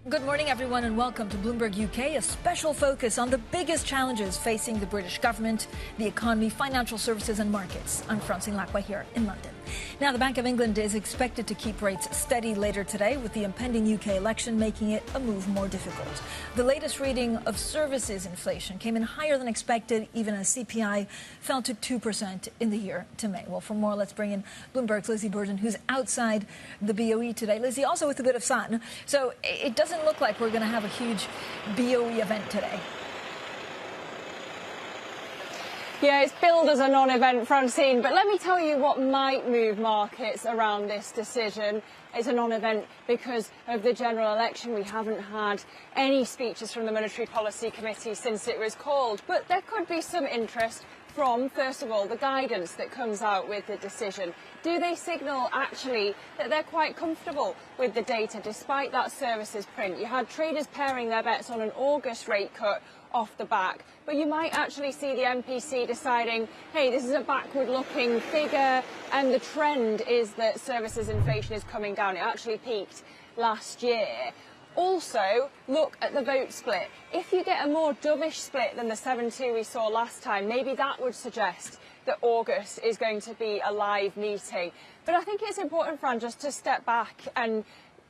Good morning, everyone, and welcome to Bloomberg UK, a special focus on the biggest challenges facing the British government, the economy, financial services and markets. I'm Francine Lacqua here in London. Now, the Bank of England is expected to keep rates steady later today, with the impending UK election making it a move more difficult. The latest reading of services inflation came in higher than expected, even as CPI fell to 2% in the year to May. Well, for more, let's bring in Bloomberg's Lizzie Burden, who's outside the BOE today. Lizzie, also with a bit of sun. So it doesn't look like we're going to have a huge BOE event today. Yeah, it's billed as a non-event, Francine, but let me tell you what might move markets around this decision. It's a non-event because of the general election. We haven't had any speeches from the Monetary Policy Committee since it was called, but there could be some interest from, first of all, the guidance that comes out with the decision. Do they signal, actually, that they're quite comfortable with the data, despite that services print? You had traders paring their bets on an August rate cut off the back, but you might actually see the MPC deciding, hey, this is a backward-looking figure, and the trend is that services inflation is coming down. It actually peaked last year. Also, look at the vote split. If you get a more dovish split than the 7-2 we saw last time, maybe that would suggest that August is going to be a live meeting. But I think it's important, Fran, just to step back and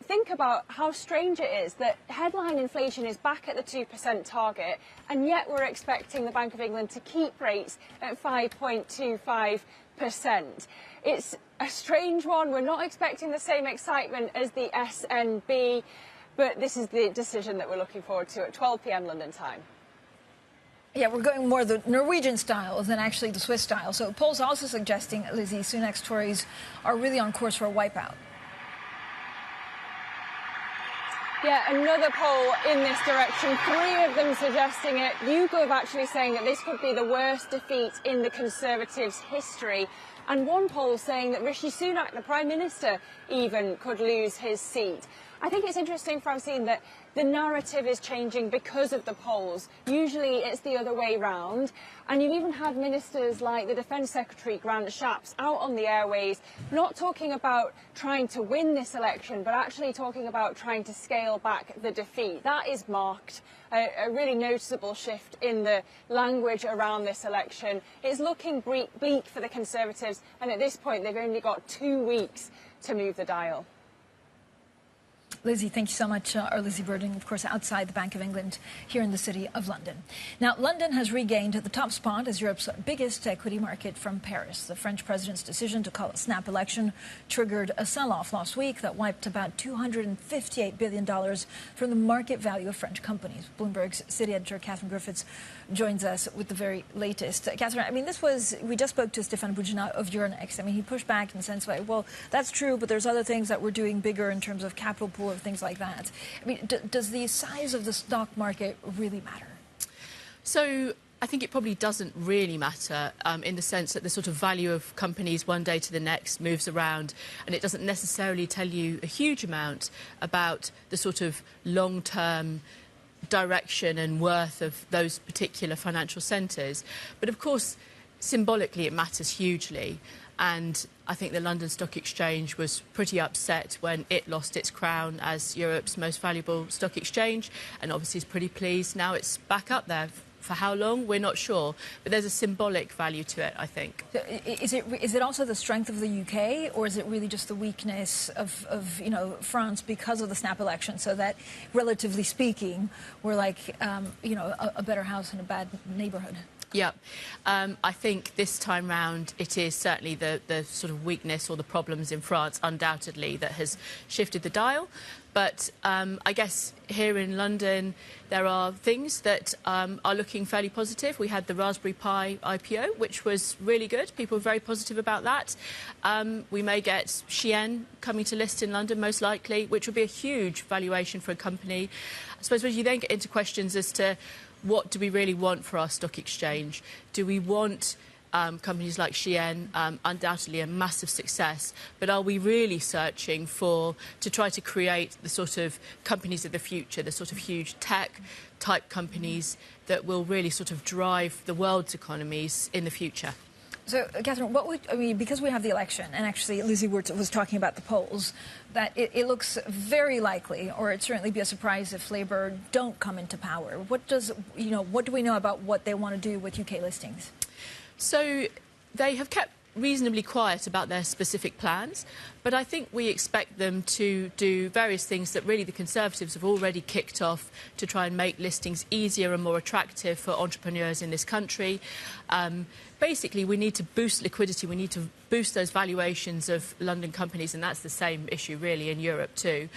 think about how strange it is that headline inflation is back at the 2% target, and yet we're expecting the Bank of England to keep rates at 5.25%. It's a strange one. We're not expecting the same excitement as the SNB, but this is the decision that we're looking forward to at 12 p.m. London time. Yeah, we're going more the Norwegian style than actually the Swiss style. So polls also suggesting, Lizzie, Sunak's Tories are really on course for a wipeout. Yeah, another poll in this direction, 3 of them suggesting it. YouGov actually saying that this could be the worst defeat in the Conservatives' history. And one poll saying that Rishi Sunak, the Prime Minister, even could lose his seat. I think it's interesting, Francine, that the narrative is changing because of the polls. Usually it's the other way round. And you've even had ministers like the Defence Secretary, Grant Shapps, out on the airways, not talking about trying to win this election, but actually talking about trying to scale back the defeat. That is marked a really noticeable shift in the language around this election. It's looking bleak for the Conservatives, and at this point they've only got 2 weeks to move the dial. Lizzie, thank you so much. Our Lizzie Burden, of course, outside the Bank of England here in the city of London. Now, London has regained the top spot as Europe's biggest equity market from Paris. The French president's decision to call a snap election triggered a sell-off last week that wiped about $258 billion from the market value of French companies. Bloomberg's city editor, Catherine Griffiths, joins us with the very latest. Catherine, I mean, we just spoke to Stéphane Boujna of Euronext. I mean, he pushed back in the sense like, well, that's true, but there's other things that we're doing bigger in terms of capital pool, things like that. I mean, does the size of the stock market really matter? So I think it probably doesn't really matter in the sense that the sort of value of companies one day to the next moves around, and it doesn't necessarily tell you a huge amount about the sort of long-term direction and worth of those particular financial centres. But of course, symbolically, it matters hugely. And I think the London Stock Exchange was pretty upset when it lost its crown as Europe's most valuable stock exchange, and obviously is pretty pleased now it's back up there. For how long, we're not sure, but there's a symbolic value to it, I think. Is it also the strength of the UK, or is it really just the weakness of France because of the snap election, so that, relatively speaking, we're like, a better house in a bad neighbourhood? Yeah, I think this time round it is certainly the sort of weakness or the problems in France, undoubtedly, that has shifted the dial. But I guess here in London there are things that are looking fairly positive. We had the Raspberry Pi IPO, which was really good. People were very positive about that. We may get Shein coming to list in London, most likely, which would be a huge valuation for a company. I suppose when you then get into questions as to what do we really want for our stock exchange? Do we want companies like Shein, undoubtedly a massive success, but are we really searching to try to create the sort of companies of the future, the sort of huge tech-type companies that will really sort of drive the world's economies in the future? So, Catherine, because we have the election, and actually Lizzie was talking about the polls, that it looks very likely, or it'd certainly be a surprise if Labour don't come into power. What do we know about what they want to do with UK listings? So they have kept reasonably quiet about their specific plans, but I think we expect them to do various things that really the Conservatives have already kicked off to try and make listings easier and more attractive for entrepreneurs in this country. Basically, we need to boost liquidity. We need to boost those valuations of London companies, and that's the same issue really in Europe too.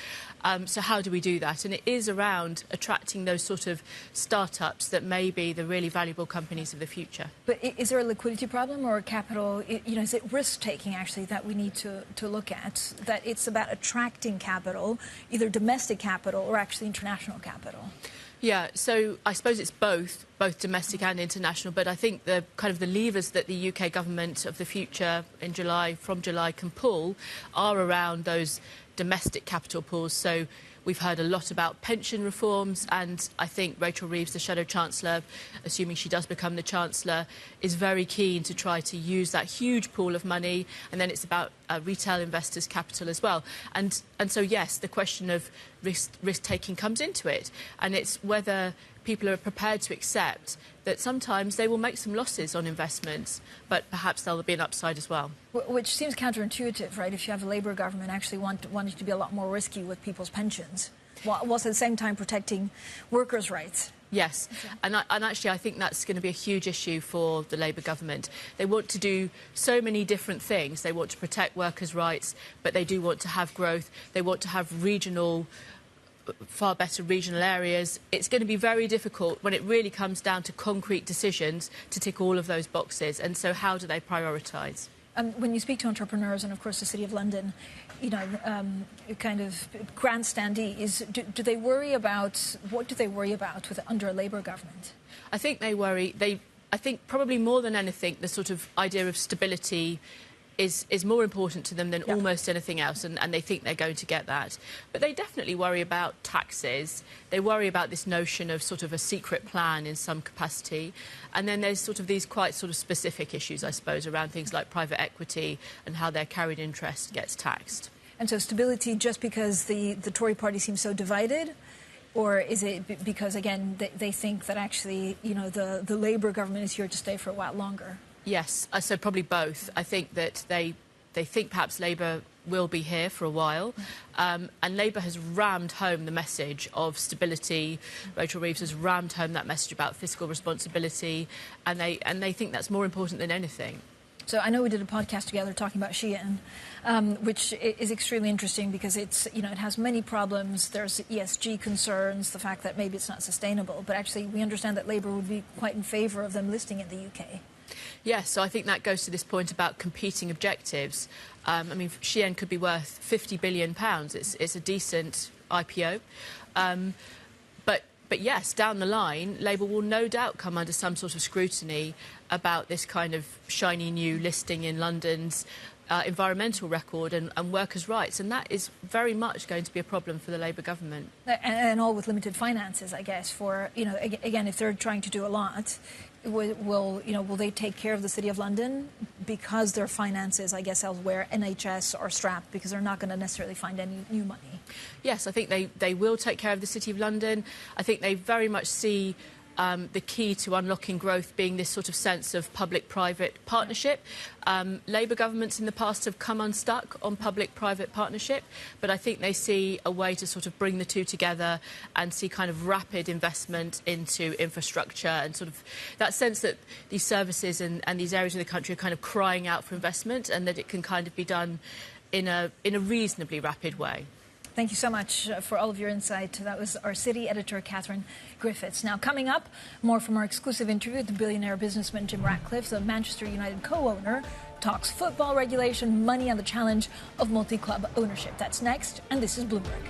So how do we do that? And it is around attracting those sort of startups that may be the really valuable companies of the future. But is there a liquidity problem or a capital, is it risk-taking actually that we need to look at? That it's about attracting capital, either domestic capital or actually international capital? Yeah, so I suppose it's both domestic and international, but I think the kind of the levers that the UK government of the future from July can pull are around those domestic capital pools. So we've heard a lot about pension reforms, and I think Rachel Reeves, the Shadow Chancellor, assuming she does become the Chancellor, is very keen to try to use that huge pool of money, and then it's about retail investors' capital as well. And so, yes, the question of risk-taking comes into it, and it's whether people are prepared to accept that sometimes they will make some losses on investments, but perhaps there'll be an upside as well. Which seems counterintuitive, right? If you have a Labour government actually wanting to be a lot more risky with people's pensions, whilst at the same time protecting workers' rights. Yes, and actually I think that's going to be a huge issue for the Labour government. They want to do so many different things. They want to protect workers' rights, but they do want to have growth. They want to have far better regional areas. It's going to be very difficult when it really comes down to concrete decisions to tick all of those boxes. And so how do they prioritise? When you speak to entrepreneurs and, of course, the City of London, kind of grandstandees, do they worry about, what do they worry about under a Labour government? I think they worry, I think probably more than anything, the sort of idea of stability is more important to them than almost anything else, and they think they're going to get that. But they definitely worry about taxes. They worry about this notion of sort of a secret plan in some capacity. And then there's sort of these quite sort of specific issues, I suppose, around things like private equity and how their carried interest gets taxed. And so stability just because the Tory party seems so divided? Or is it because, again, they think that actually, the Labour government is here to stay for a while longer? Yes, so probably both. I think that they think perhaps Labour will be here for a while, and Labour has rammed home the message of stability. Rachel Reeves has rammed home that message about fiscal responsibility, and they think that's more important than anything. So I know we did a podcast together talking about Shein, which is extremely interesting because it has many problems. There's ESG concerns, the fact that maybe it's not sustainable, but actually we understand that Labour would be quite in favour of them listing in the UK. Yes, so I think that goes to this point about competing objectives. I mean, Shein could be worth £50 billion. It's a decent IPO. But yes, down the line, Labour will no doubt come under some sort of scrutiny about this kind of shiny new listing in London's environmental record and workers' rights, and that is very much going to be a problem for the Labour government. And all with limited finances, I guess. For again, if they're trying to do a lot, will they take care of the City of London because their finances, I guess, elsewhere, NHS are strapped because they're not going to necessarily find any new money? Yes, I think they will take care of the City of London. I think they very much see the key to unlocking growth being this sort of sense of public-private partnership. Labour governments in the past have come unstuck on public-private partnership, but I think they see a way to sort of bring the two together and see kind of rapid investment into infrastructure and sort of that sense that these services and these areas of the country are kind of crying out for investment and that it can kind of be done in a reasonably rapid way. Thank you so much for all of your insight. That was our city editor, Catherine Griffiths. Now, coming up, more from our exclusive interview with the billionaire businessman Jim Ratcliffe, the Manchester United co-owner, talks football regulation, money, and the challenge of multi-club ownership. That's next, and this is Bloomberg.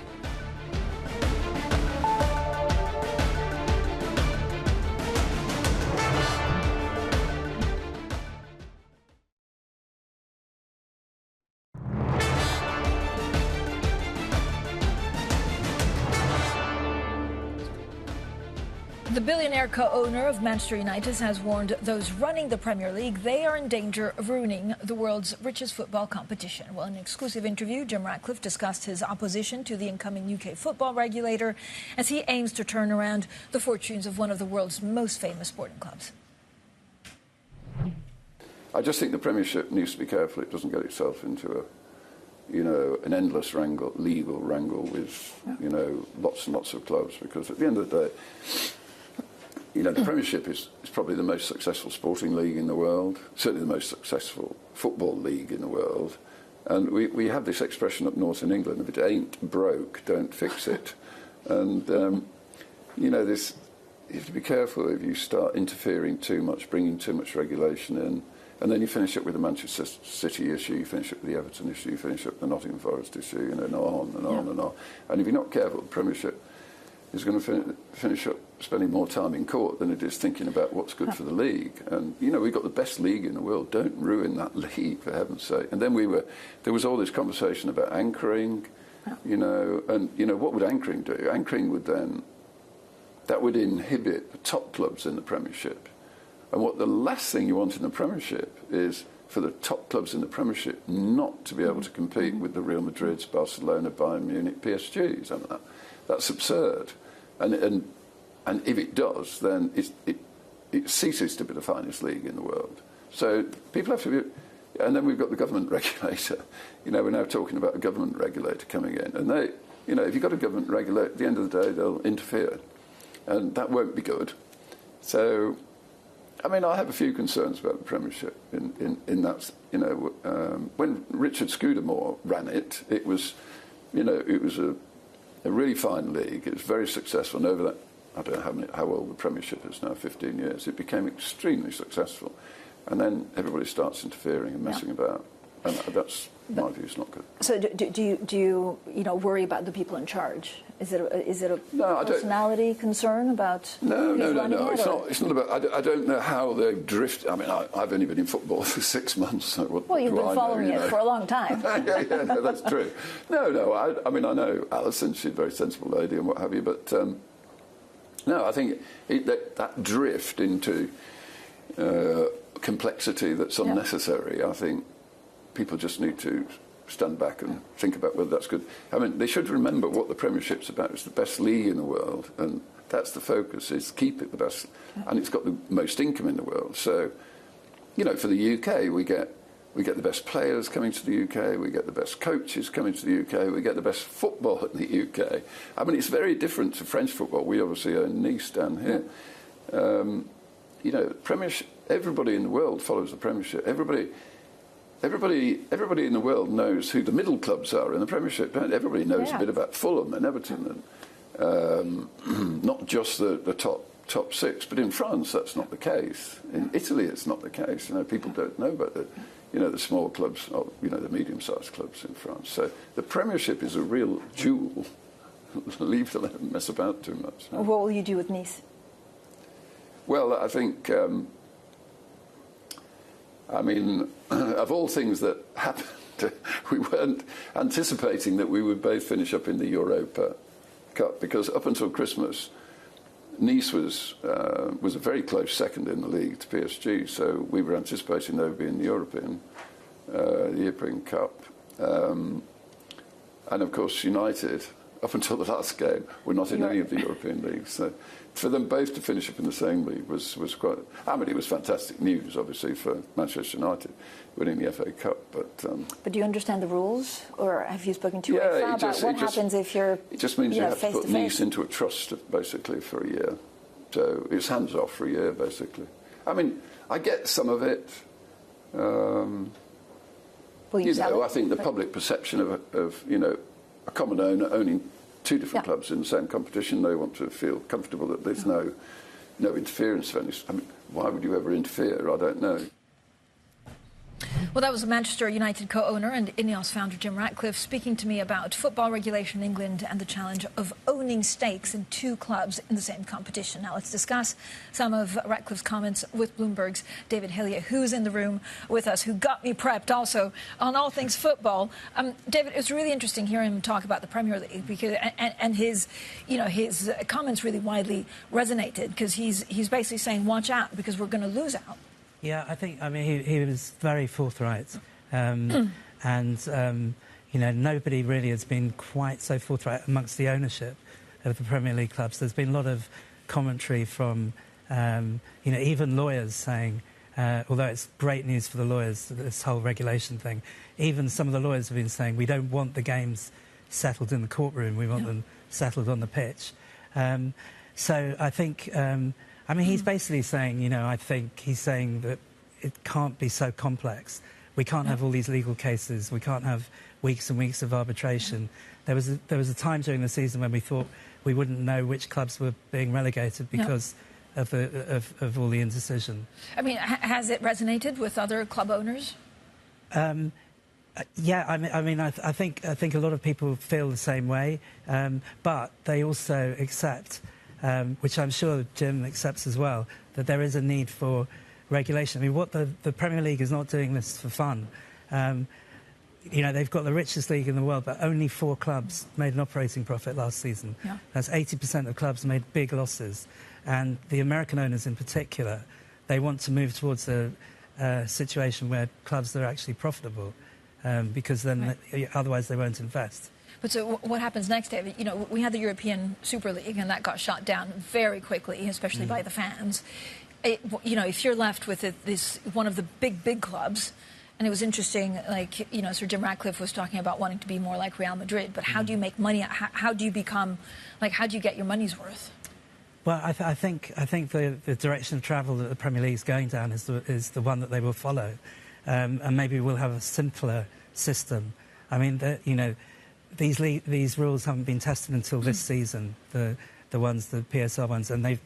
The billionaire co-owner of Manchester United has warned those running the Premier League they are in danger of ruining the world's richest football competition. Well, in an exclusive interview, Jim Ratcliffe discussed his opposition to the incoming UK football regulator as he aims to turn around the fortunes of one of the world's most famous sporting clubs. I just think the Premiership needs to be careful it doesn't get itself into an endless legal wrangle with, lots and lots of clubs, because at the end of the day, the Premiership is probably the most successful sporting league in the world, certainly the most successful football league in the world. And we have this expression up north in England, if it ain't broke, don't fix it. And, you have to be careful if you start interfering too much, bringing too much regulation in. And then you finish up with the Manchester City issue, you finish up with the Everton issue, you finish up with the Nottingham Forest issue, and on and on and on. And if you're not careful, the Premiership is going to finish up spending more time in court than it is thinking about what's good for the league. And, we've got the best league in the world. Don't ruin that league, for heaven's sake. And then there was all this conversation about anchoring, and, what would anchoring do? Anchoring would that would inhibit the top clubs in the Premiership. And the last thing you want in the Premiership is for the top clubs in the Premiership not to be able to compete with the Real Madrids, Barcelona, Bayern Munich, PSGs. I mean, that's absurd. And if it does, then it ceases to be the finest league in the world. So people have to be... And then we've got the government regulator. We're now talking about a government regulator coming in. And they, if you've got a government regulator, at the end of the day, they'll interfere. And that won't be good. So... I have a few concerns about the Premiership in that, when Richard Scudamore ran it, it was a really fine league. It was very successful. And over that, I don't know how old the Premiership is now, 15 years, it became extremely successful. And then everybody starts interfering and messing about. And that's, my view, is not good. So do you worry about the people in charge? Is it a personality concern about? No. It's not about. I don't know how they drift. I've only been in football for 6 months. So what you've been following it for a long time. No, that's true. No. I know Alison. She's a very sensible lady and what have you. But no, I think that drift into complexity that's unnecessary. I think people just need to stand back and think about whether that's good. They should remember what the Premiership's about. It's the best league in the world, and that's the focus, is keep it the best. And it's got the most income in the world. So, for the UK, we get the best players coming to the UK, we get the best coaches coming to the UK, we get the best football in the UK. It's very different to French football. We obviously own Nice down here. Premiership, everybody in the world follows the Premiership. Everybody in the world knows who the middle clubs are in the Premiership. Everybody knows a bit about Fulham and Everton, and not just the top six. But in France, that's not the case. In Italy, it's not the case. People don't know about the small clubs, or the medium-sized clubs in France. So the Premiership is a real jewel. Leave them mess about too much. What will you do with Nice? Well, I think. Of all things that happened, we weren't anticipating that we would both finish up in the Europa Cup, because up until Christmas, Nice was a very close second in the league to PSG, so we were anticipating they would be in the European Cup. And of course, United, up until the last game, were not in any of the European leagues. So for them both to finish up in the same league was quite... it was fantastic news, obviously, for Manchester United winning the FA Cup. But do you understand the rules, or have you spoken to UEFA about what happens if you're It just means you have to put Nice into a trust, basically, for a year. So it's hands off for a year, basically. I get some of it. I think the public perception of a common owner owning two different clubs in the same competition, they want to feel comfortable that there's no interference of any. Why would you ever interfere? I don't know. Well, that was Manchester United co-owner and Ineos founder Jim Ratcliffe speaking to me about football regulation in England and the challenge of owning stakes in two clubs in the same competition. Now, let's discuss some of Ratcliffe's comments with Bloomberg's David Hillier, who's in the room with us, who got me prepped also on all things football. David, it was really interesting hearing him talk about the Premier League because, and his comments really widely resonated because he's basically saying, watch out because we're going to lose out. Yeah, I mean, he was very forthright. And, nobody really has been quite so forthright amongst the ownership of the Premier League clubs. There's been a lot of commentary from, even lawyers saying, although it's great news for the lawyers, this whole regulation thing, even some of the lawyers have been saying, we don't want the games settled in the courtroom, we want them settled on the pitch. So I think... he's basically saying, I think he's saying that it can't be so complex. We can't have all these legal cases. We can't have weeks and weeks of arbitration. There was a time during the season when we thought we wouldn't know which clubs were being relegated because of all the indecision. I mean, has it resonated with other club owners? Yeah, I think a lot of people feel the same way, but they also accept. Which I'm sure Jim accepts as well, that there is a need for regulation. I mean, what the Premier League is not doing this for fun. They've got the richest league in the world, but only 4 clubs made an operating profit last season. Yeah. That's 80% of clubs made big losses. And the American owners in particular, they want to move towards a situation where clubs are actually profitable, because then otherwise they won't invest. But so what happens next, David? We had the European Super League, and that got shot down very quickly, especially by the fans. If you're left with this one of the big clubs, and it was interesting, Sir Jim Ratcliffe was talking about wanting to be more like Real Madrid, but how do you make money? How do you become, how do you get your money's worth? Well, I think the direction of travel that the Premier League is going down is the one that they will follow, and maybe we'll have a simpler system. I mean, these rules haven't been tested until this season, the PSR ones, and they've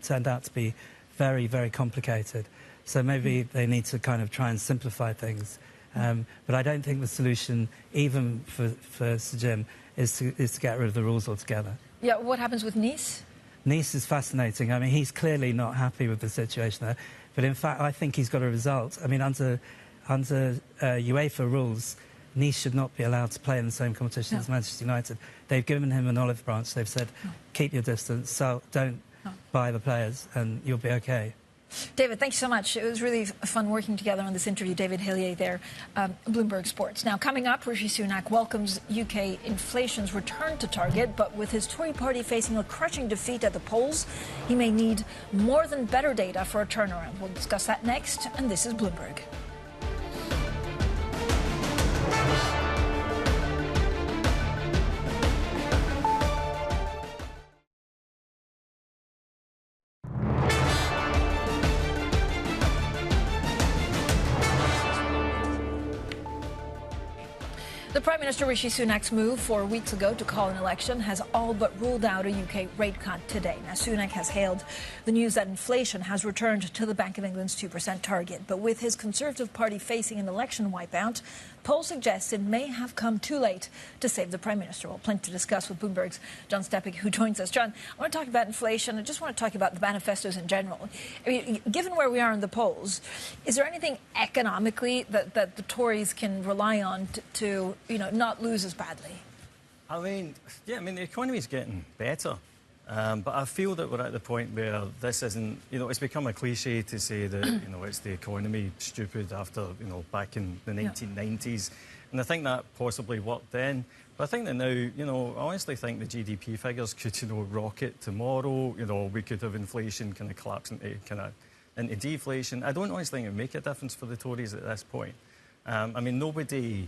turned out to be very, very complicated. So maybe they need to kind of try and simplify things. But I don't think the solution, even for Sir Jim, is to get rid of the rules altogether. Yeah, what happens with Nice? Nice is fascinating. I mean, he's clearly not happy with the situation there. But in fact, I think he's got a result. I mean, under UEFA rules, Nice should not be allowed to play in the same competition as Manchester United. They've given him an olive branch. They've said, keep your distance, don't buy the players, and you'll be OK. David, thank you so much. It was really fun working together on this interview. David Hillier there, Bloomberg Sports. Now, coming up, Rishi Sunak welcomes UK inflation's return to target, but with his Tory party facing a crushing defeat at the polls, he may need more than better data for a turnaround. We'll discuss that next, and this is Bloomberg. The Prime Minister Rishi Sunak's move 4 weeks ago to call an election has all but ruled out a UK rate cut today. Now, Sunak has hailed the news that inflation has returned to the Bank of England's 2% target. But with his Conservative Party facing an election wipeout, polls suggest it may have come too late to save the Prime Minister. Well, plenty to discuss with Bloomberg's John Stepik, who joins us. John, I want to talk about inflation. I just want to talk about the manifestos in general. I mean, given where we are in the polls, is there anything economically that the Tories can rely on to not lose as badly? I mean, the economy's getting better. But I feel that we're at the point where this isn't, it's become a cliche to say that, it's the economy stupid after, back in the 1990s. And I think that possibly worked then. But I think that now, I honestly think the GDP figures could, rocket tomorrow. We could have inflation kind of collapse into deflation. I don't honestly think it would make a difference for the Tories at this point. Nobody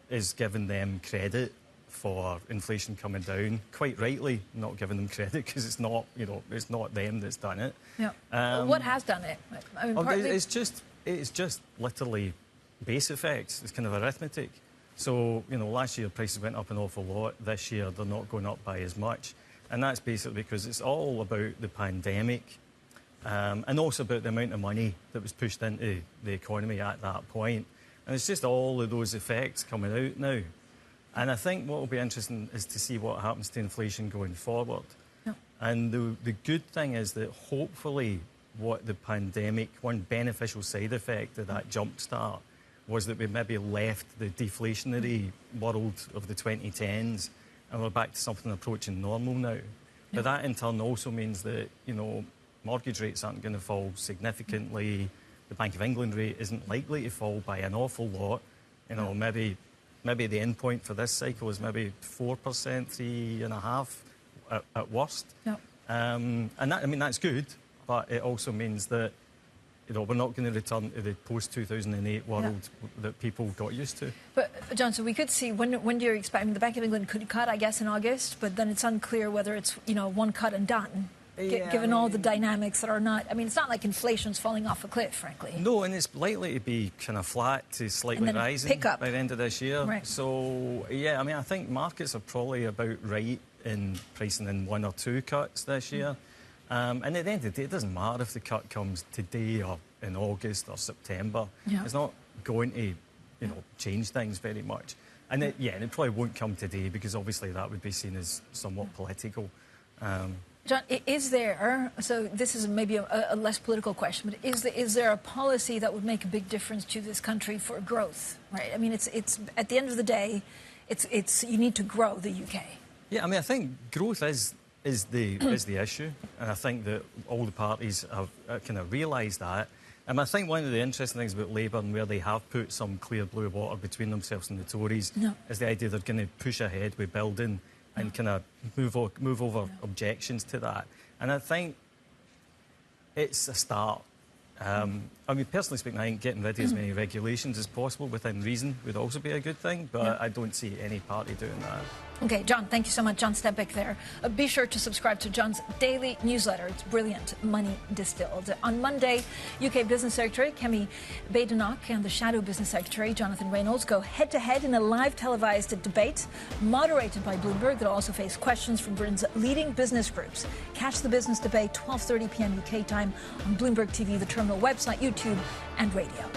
is giving them credit for inflation coming down, quite rightly not giving them credit because it's not, it's not them that's done it. Yeah. What has done it? It's just literally base effects. It's kind of arithmetic. So, last year prices went up an awful lot. This year they're not going up by as much. And that's basically because it's all about the pandemic. and also about the amount of money that was pushed into the economy at that point. And it's just all of those effects coming out now. And I think what will be interesting is to see what happens to inflation going forward. No. And the good thing is that hopefully what the pandemic, one beneficial side effect of that jump start was that we maybe left the deflationary world of the 2010s and we're back to something approaching normal now. But that in turn also means that, you know, mortgage rates aren't going to fall significantly. The Bank of England rate isn't likely to fall by an awful lot. You know, maybe the end point for this cycle is maybe 4%, 3.5% at worst. And that, I mean, that's good, but it also means that, you know, we're not going to return to the post-2008 world that people got used to. But, John, so we could see, when do you expect, I mean, the Bank of England could cut, I guess, in August, but then it's unclear whether it's, you know, one cut and done, given all the dynamics that are not, I mean, it's not like inflation's falling off a cliff, frankly. No, and it's likely to be kind of flat to slightly rising pick up by the end of this year. Right. So, yeah, I mean, I think markets are probably about right in pricing in 1 or 2 cuts this year. And at the end of the day, it doesn't matter if the cut comes today or in August or September. It's not going to, you know, change things very much. And it probably won't come today because obviously that would be seen as somewhat political. John, is there, so this is maybe a less political question, but is there a policy that would make a big difference to this country for growth? Right? I mean, it's at the end of the day, it's you need to grow the UK. Yeah, I mean, I think growth is the issue, and I think that all the parties have kind of realised that. And I think one of the interesting things about Labour and where they have put some clear blue water between themselves and the Tories is the idea they're going to push ahead with building and kind of move over objections to that. And I think it's a start. I mean, personally speaking, I think getting rid of as many regulations as possible within reason would also be a good thing, but I don't see any party doing that. Okay, John, thank you so much. John Stepek there. Be sure to subscribe to John's daily newsletter. It's brilliant, Money Distilled. On Monday, UK Business Secretary Kemi Badenoch and the Shadow Business Secretary Jonathan Reynolds go head-to-head in a live televised debate moderated by Bloomberg that will also face questions from Britain's leading business groups. Catch the business debate 12:30 p.m. UK time on Bloomberg TV, the Terminal website, YouTube and radio.